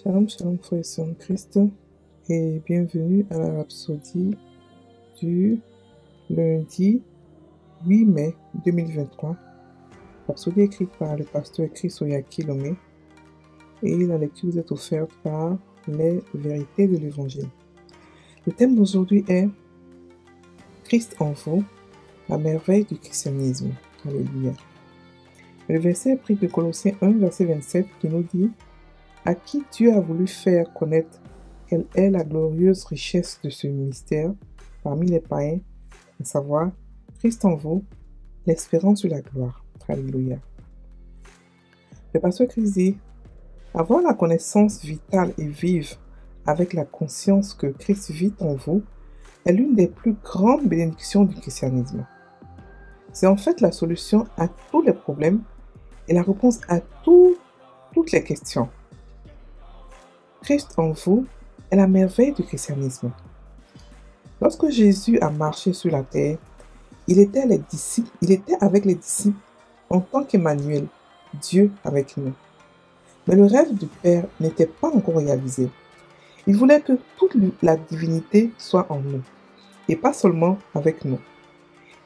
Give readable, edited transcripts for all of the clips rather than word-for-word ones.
Shalom, shalom, frères et sœurs en Christ, et bienvenue à la rhapsodie du lundi 8 mai 2023. Rhapsodie écrite par le pasteur Chris Oyaki-Lomé, et la lecture vous est offerte par les vérités de l'Évangile. Le thème d'aujourd'hui est Christ en vous, la merveille du christianisme. Alléluia. Le verset est pris de Colossiens 1, verset 27, qui nous dit « À qui Dieu a voulu faire connaître quelle est la glorieuse richesse de ce mystère parmi les païens, à savoir Christ en vous, l'espérance de la gloire. » Alléluia. Le pasteur Christ dit « Avoir la connaissance vitale et vive avec la conscience que Christ vit en vous est l'une des plus grandes bénédictions du christianisme. C'est en fait la solution à tous les problèmes et la réponse à toutes les questions. Christ en vous est la merveille du christianisme. Lorsque Jésus a marché sur la terre, il était avec les disciples en tant qu'Emmanuel, Dieu avec nous. Mais le rêve du Père n'était pas encore réalisé. Il voulait que toute la divinité soit en nous, et pas seulement avec nous.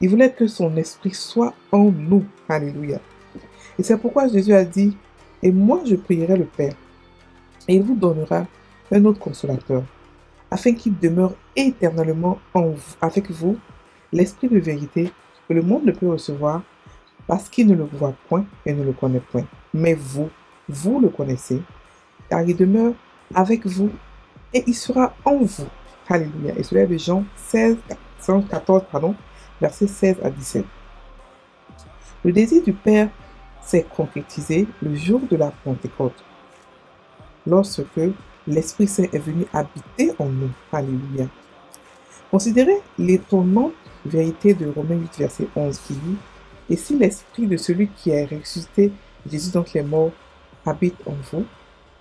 Il voulait que son esprit soit en nous. Alléluia. Et c'est pourquoi Jésus a dit, « Et moi je prierai le Père, et il vous donnera un autre consolateur, afin qu'il demeure éternellement avec vous, l'esprit de vérité que le monde ne peut recevoir, parce qu'il ne le voit point et ne le connaît point. Mais vous le connaissez, car il demeure avec vous et il sera en vous. » Alléluia. Et cela est de Jean 14, versets 16 à 17. Le désir du Père s'est concrétisé le jour de la Pentecôte, lorsque l'Esprit Saint est venu habiter en nous. Alléluia. Considérez l'étonnante vérité de Romains 8, verset 11 qui dit « Et si l'Esprit de celui qui a ressuscité Jésus d'entre les morts habite en vous,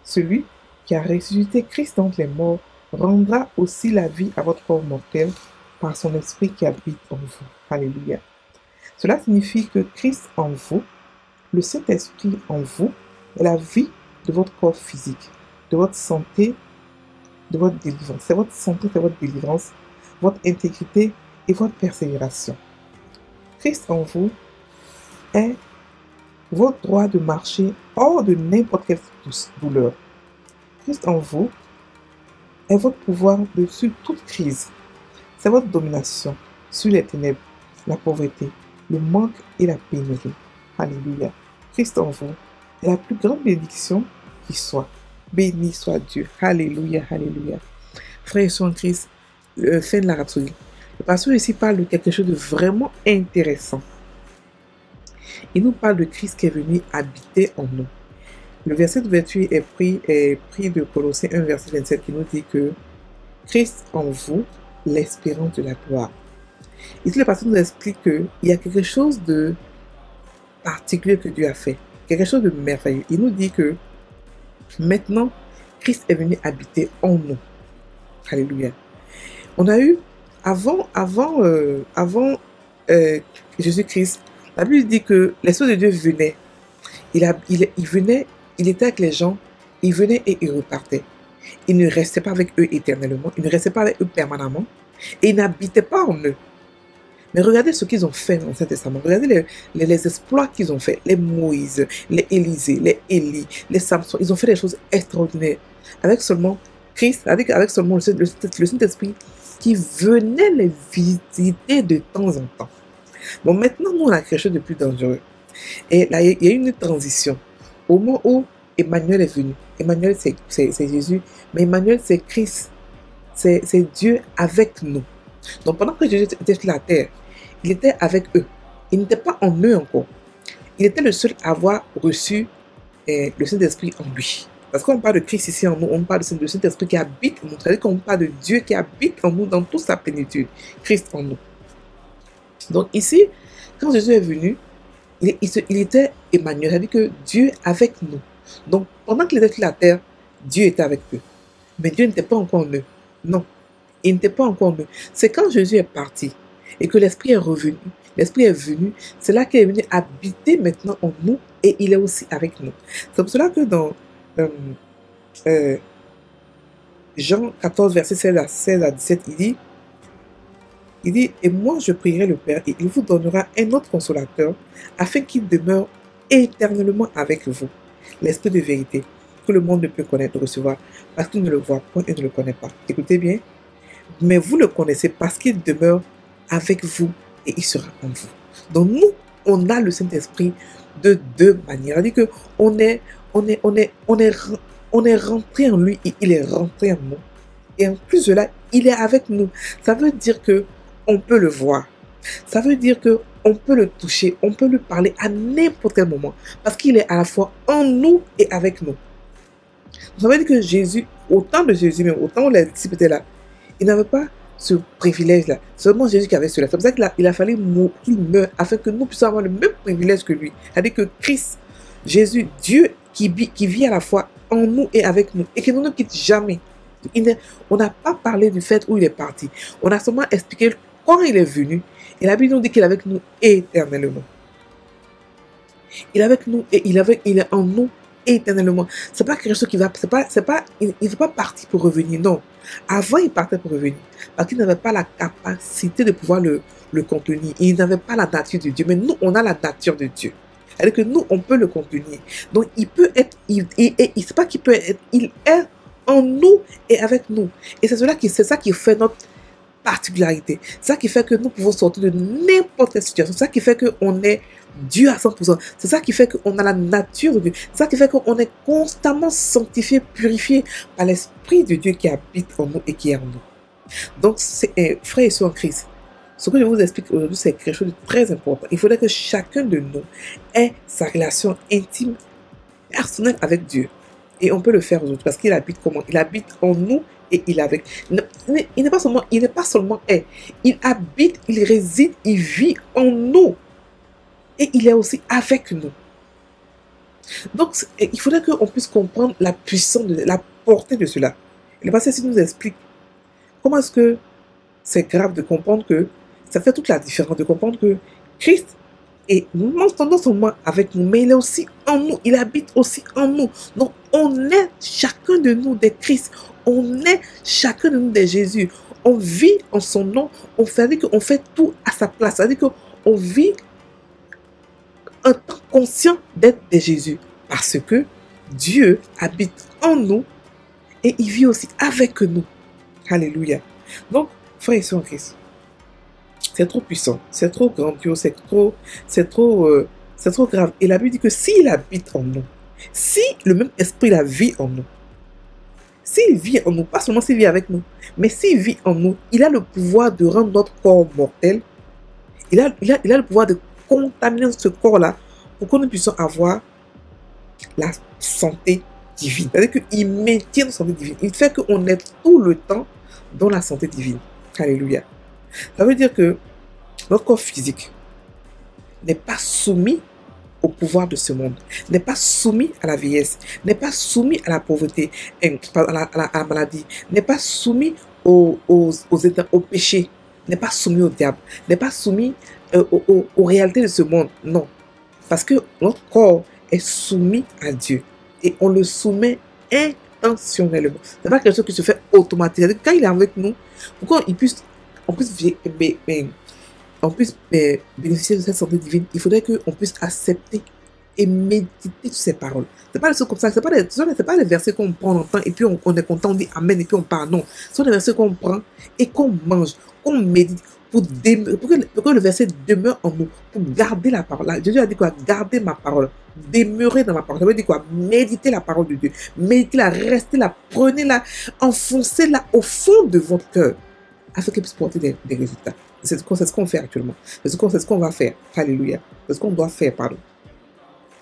celui qui a ressuscité Christ d'entre les morts rendra aussi la vie à votre corps mortel par son Esprit qui habite en vous. » Alléluia. Cela signifie que Christ en vous, le Saint-Esprit en vous, est la vie de votre corps physique, de votre santé, de votre délivrance. C'est votre santé, c'est votre délivrance, votre intégrité et votre persévération. Christ en vous est votre droit de marcher hors de n'importe quelle douleur. Christ en vous est votre pouvoir dessus toute crise. C'est votre domination sur les ténèbres, la pauvreté, le manque et la pénurie. Alléluia. Christ en vous est la plus grande bénédiction qui soit. Béni soit Dieu. Alléluia, alléluia. Frères et sœurs en Christ, fin de la rhapsodie. Le pasteur ici parle de quelque chose de vraiment intéressant. Il nous parle de Christ qui est venu habiter en nous. Le verset de 28 est pris de Colossiens 1, verset 27 qui nous dit que Christ en vous, l'espérance de la gloire. Ici, le pasteur nous explique qu'il y a quelque chose de particulier que Dieu a fait, quelque chose de merveilleux. Il nous dit que maintenant, Christ est venu habiter en nous. Alléluia. On a eu, avant Jésus-Christ, la Bible dit que l'Esprit de Dieu venait. Il venait, il était avec les gens, il venait et il repartait. Il ne restait pas avec eux éternellement, il ne restait pas avec eux permanemment, et il n'habitait pas en eux. Mais regardez ce qu'ils ont fait dans l'Ancien Testament. Regardez les exploits qu'ils ont fait. Les Moïse, les Élisée, les Élie, les Samson. Ils ont fait des choses extraordinaires. Avec seulement Christ, avec seulement le Saint-Esprit qui venait les visiter de temps en temps. Bon, maintenant, nous, on a quelque chose de plus dangereux. Et là, il y a une transition. Au moment où Emmanuel est venu. Emmanuel, c'est Jésus. Mais Emmanuel, c'est Christ. C'est Dieu avec nous. Donc, pendant que Jésus était sur la terre, il était avec eux. Il n'était pas en eux encore. Il était le seul à avoir reçu le Saint-Esprit en lui. Parce qu'on parle de Christ ici en nous, on parle de Saint-Esprit qui habite en nous. C'est-à-dire qu'on parle de Dieu qui habite en nous dans toute sa plénitude. Christ en nous. Donc ici, quand Jésus est venu, il était Emmanuel, c'est-à-dire que Dieu avec nous. Donc pendant qu'il était sur la terre, Dieu était avec eux. Mais Dieu n'était pas encore en eux. Non, il n'était pas encore en eux. C'est quand Jésus est parti et que l'Esprit est revenu, l'Esprit est venu, c'est là qu'il est venu habiter maintenant en nous et il est aussi avec nous. C'est pour cela que dans euh, Jean 14, verset 16 à 17, il dit, et moi je prierai le Père, et il vous donnera un autre consolateur, afin qu'il demeure éternellement avec vous. L'esprit de vérité, que le monde ne peut connaître, recevoir, parce qu'il ne le voit point et ne le connaît pas. Écoutez bien, mais vous le connaissez parce qu'il demeure avec vous et il sera en vous. Donc nous, on a le Saint-Esprit de deux manières. C'est-à-dire que on est rentré en lui et il est rentré en nous. Et en plus de là, il est avec nous. Ça veut dire que on peut le voir. Ça veut dire que on peut le toucher, on peut lui parler à n'importe quel moment. Parce qu'il est à la fois en nous et avec nous. Ça veut dire que Jésus, autant de Jésus, même autant les disciples étaient là, il n'avait pas ce privilège-là. Seulement Jésus qui avait cela. C'est pour ça qu'il a fallu qu'il meure afin que nous puissions avoir le même privilège que lui. C'est-à-dire que Christ, Jésus, Dieu qui vit à la fois en nous et avec nous et qui ne nous quitte jamais. On n'a pas parlé du fait où il est parti. On a seulement expliqué quand il est venu. Et la Bible nous dit qu'il est avec nous éternellement. Il est avec nous et il est en nous éternellement. C'est pas quelque chose qui va, il ne va pas partir pour revenir, non. Avant, il partait pour revenir. Parce qu'il n'avait pas la capacité de pouvoir le contenir. Il n'avait pas la nature de Dieu. Mais nous, on a la nature de Dieu. C'est-à-dire que nous, on peut le contenir. Donc, il peut être, c'est pas qu'il peut être, il est en nous et avec nous. Et c'est ça qui fait notre particularité. C'est ça qui fait que nous pouvons sortir de n'importe quelle situation. C'est ça qui fait qu'on est Dieu à 100%. C'est ça qui fait qu'on a la nature de Dieu. C'est ça qui fait qu'on est constamment sanctifié, purifié par l'Esprit de Dieu qui habite en nous et qui est en nous. Donc, frères et sœurs en Christ, ce que je vous explique aujourd'hui, c'est quelque chose de très important. Il faudrait que chacun de nous ait sa relation intime, personnelle avec Dieu. Et on peut le faire aujourd'hui parce qu'il habite comment? Il habite en nous et il est avec. Il n'est pas seulement il habite, il réside, il vit en nous. Et il est aussi avec nous. Donc, il faudrait qu'on puisse comprendre la puissance, la portée de cela. Et le passé ici nous explique comment est-ce que c'est grave de comprendre que ça fait toute la différence, de comprendre que Christ est non seulement avec nous, mais il est aussi en nous, il habite aussi en nous. Donc, on est chacun de nous des Christ, on est chacun de nous des Jésus. On vit en son nom, on fait tout à sa place. C'est-à-dire qu'on vit en tant conscient d'être de Jésus. Parce que Dieu habite en nous et il vit aussi avec nous. Alléluia. Donc, frères et sœurs en Christ, c'est trop puissant, c'est trop grandiose, c'est trop grave. Et la Bible dit que s'il habite en nous, si le même esprit la vit en nous, s'il vit en nous, pas seulement s'il vit avec nous, mais s'il vit en nous, il a le pouvoir de rendre notre corps mortel. Il a le pouvoir de contaminer ce corps-là pour que nous puissions avoir la santé divine. C'est-à-dire qu'il maintient notre santé divine. Il fait qu'on est tout le temps dans la santé divine. Alléluia. Ça veut dire que notre corps physique n'est pas soumis au pouvoir de ce monde, n'est pas soumis à la vieillesse, n'est pas soumis à la pauvreté, à la maladie, n'est pas soumis au péché, n'est pas soumis au diable, n'est pas soumis aux réalités de ce monde. Non. Parce que notre corps est soumis à Dieu et on le soumet intentionnellement. Ce n'est pas quelque chose qui se fait automatiquement. Quand il est avec nous, pour qu'on puisse bénéficier de cette santé divine, il faudrait qu'on puisse accepter et méditer sur ces paroles. Ce n'est pas des choses comme ça, ce n'est pas des versets qu'on prend, on entend et puis on est content, on dit Amen et puis on part. Non, ce sont des versets qu'on prend et qu'on mange, qu'on médite pour que le verset demeure en nous, pour garder la parole. Là, Jésus a dit quoi? Garder ma parole, demeurer dans ma parole. Ça veut dire quoi? Méditer la parole de Dieu, méditer-la, restez-la, prenez-la, enfoncez-la au fond de votre cœur afin qu'elle puisse porter des résultats. C'est ce qu'on fait actuellement. C'est ce qu'on va faire. Alléluia. C'est ce qu'on doit faire, pardon.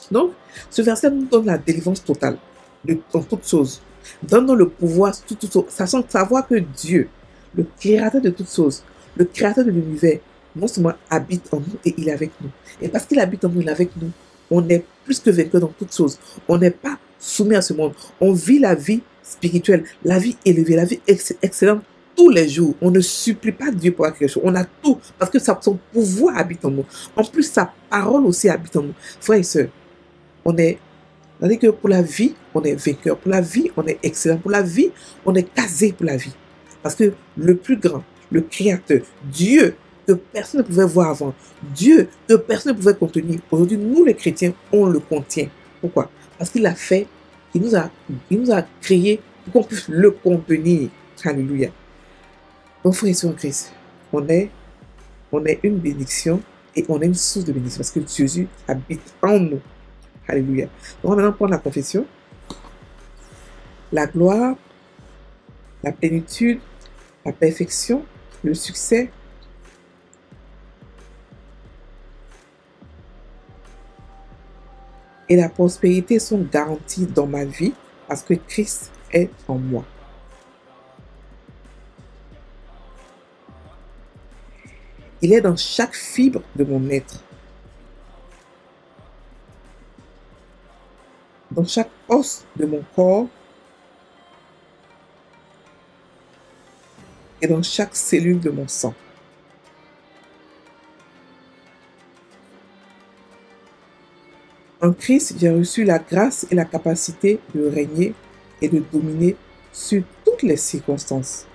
Donc, ce verset nous donne la délivrance totale dans toutes choses. Donne-nous le pouvoir sur toutes choses, sachant savoir que Dieu, le créateur de toutes choses, le créateur de l'univers, non seulement habite en nous et il est avec nous. Et parce qu'il habite en nous, il est avec nous, on est plus que vainqueur dans toutes choses. On n'est pas soumis à ce monde. On vit la vie spirituelle, la vie élevée, la vie excellente tous les jours. On ne supplie pas Dieu pour quelque chose. On a tout parce que son pouvoir habite en nous. En plus, sa parole aussi habite en nous. Frères et sœurs, on est C'est-à-dire que pour la vie, on est vainqueur. Pour la vie, on est excellent. Pour la vie, on est casé pour la vie. Parce que le plus grand, le Créateur, Dieu, que personne ne pouvait voir avant, Dieu, que personne ne pouvait contenir, aujourd'hui, nous les chrétiens, on le contient. Pourquoi? Parce qu'il a fait, il nous a créé pour qu'on puisse le contenir. Alléluia. Donc, frères et sœurs en Christ, on est une bénédiction et on est une source de bénédiction parce que Jésus habite en nous. Alléluia. Donc, on va maintenant prendre la confession. La gloire, la plénitude, la perfection, le succès, et la prospérité sont garantis dans ma vie parce que Christ est en moi. Il est dans chaque fibre de mon être, dans chaque os de mon corps et dans chaque cellule de mon sang. En Christ, j'ai reçu la grâce et la capacité de régner et de dominer sur toutes les circonstances.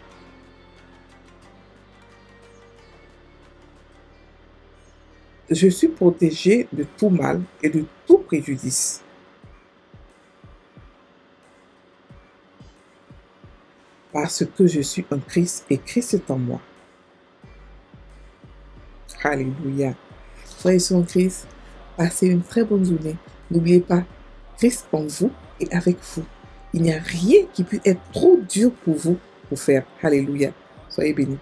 Je suis protégé de tout mal et de tout préjudice. Parce que je suis en Christ et Christ est en moi. Alléluia. Soyez en Christ. Passez une très bonne journée. N'oubliez pas, Christ en vous et avec vous. Il n'y a rien qui puisse être trop dur pour vous pour faire. Alléluia. Soyez bénis.